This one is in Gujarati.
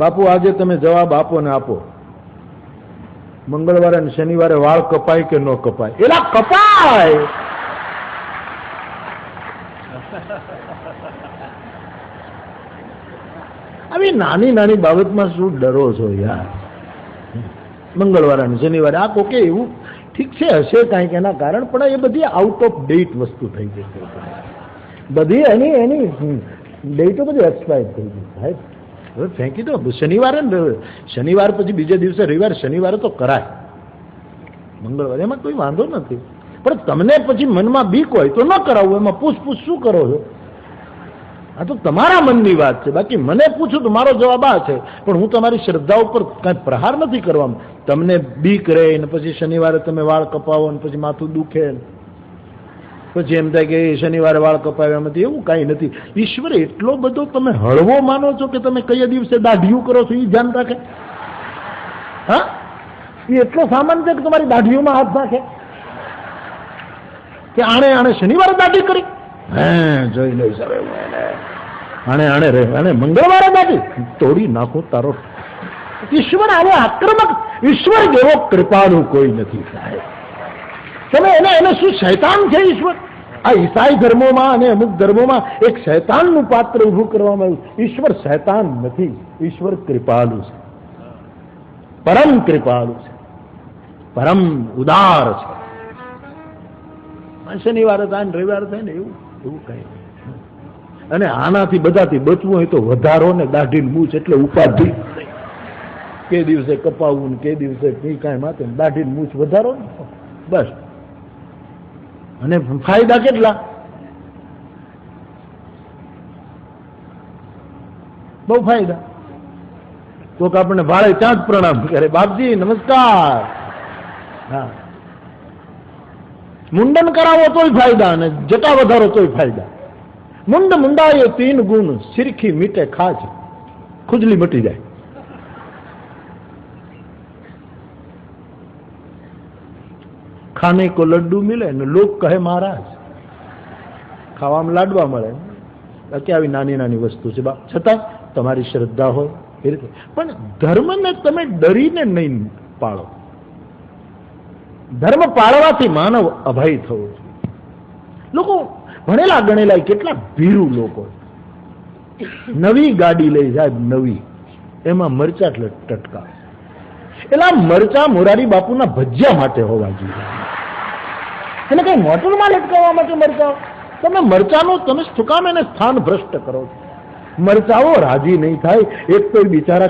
બાપુ આજે તમે જવાબ આપો ને આપો, મંગળવારે અને શનિવારે વાળ કપાય કે ન કપાય? એલા કપાય. આવી નાની નાની બાબતમાં શું ડરો છો યાર? મંગળવારે અને શનિવારે આ કોકે એવું ઠીક છે, હશે કાંઈક એના કારણ, પણ એ બધી આઉટ ઓફ ડેટ વસ્તુ થઈ ગઈ છે. બધી એની ડેટો બધી એક્સપાયર થઈ ગઈ સાહેબ. હવે ફેંકી દો. શનિવાર પછી બીજે દિવસે રવિવાર, શનિવારે તો કરાય, મંગળવારે એમાં કોઈ વાંધો નથી. પણ તમને પછી મનમાં બીક હોય તો ન કરાવવું. એમાં પૂછ શું કરો છો? આ તો તમારા મનની વાત છે. બાકી મને પૂછું તો મારો જવાબ આ છે, પણ હું તમારી શ્રદ્ધા ઉપર કાંઈ પ્રહાર નથી કરવામાં. તમને બીક રહે ને પછી શનિવારે તમે વાળ કપાવો ને પછી માથું દુખે, પછી એમ થાય કે શનિવારે વાળ કપાવ્યા નથી, એવું કાંઈ નથી. ઈશ્વર એટલો બધો તમે હળવો માનો છો કે તમે કયા દિવસે દાઢિયું કરો છો એ ધ્યાન રાખે? હા, એ એટલો સામાન છે કે તમારી દાઢીઓમાં હાથ નાખે કે આણે શનિવારે દાઢી કરી? હે, જોઈ લઈશ હવે આણે મંગળવારે દાઢી તોડી નાખું તારો. ઈશ્વર આવો આક્રમક, ઈશ્વર જેવો કૃપાળુ કોઈ નથી સાહેબ. તમે એને શું શૈતાન છે ઈશ્વર? આ ઈસાઈ ધર્મોમાં અને અમુક ધર્મોમાં એક શૈતાનનું પાત્ર ઉભું કરવામાં આવ્યું. ઈશ્વર શૈતાન નથી, ઈશ્વર કૃપાળુ છે, પરમ કૃપાળુ છે, પરમ ઉદાર છે. શનિવારે થાય ને રવિવારે થાય ને એવું કઈ. અને આનાથી બધાથી બચવું હોય તો વધારો ને દાઢી મૂછ એટલે ઉપાધિ. કે દિવસે કપાવવું ને કે દિવસે કાંઈ માથે દાઢી મૂછ વધારો ને બસ. અને ફાયદા કેટલા? બહુ ફાયદા. કોક આપણને વાળે ત્યાં જ પ્રણામ કરે, બાપજી નમસ્કાર. હા, મુંડન કરાવો તોય ફાયદા અને જટા વધારો તોય ફાયદા. મુંડાએ 3 ગુણ, સિરખી મીઠે ખાજ, ખુજલી મટી જાય. ખાને કો લડ્ડુ મિલે ને લોક કહે મહારાજ. ખાવામાં લાડવા મળે કે આવી નાની નાની વસ્તુ છે, છતાં તમારી શ્રદ્ધા હોય એ રીતે. પણ ધર્મને તમે ડરીને નહીં પાળો. ધર્મ પાળવાથી માનવ અભય થવો જોઈએ. લોકો ભણેલા ગણેલા કેટલા ભીરુ લોકો, નવી ગાડી લઈ જાય, નવી, એમાં મરચા ટટકા. એટલે મરચા મોરારી બાપુના ભજીયા માટે હોવા જોઈએ, એને કઈ મોટરમાં લટકાવવા માટે મરચાઓ. તમે મરચાનો તમે શું કામ એને સ્થાન ભ્રષ્ટ કરો છો? મરચાઓ રાજી નહીં થાય. એક તો બિચારા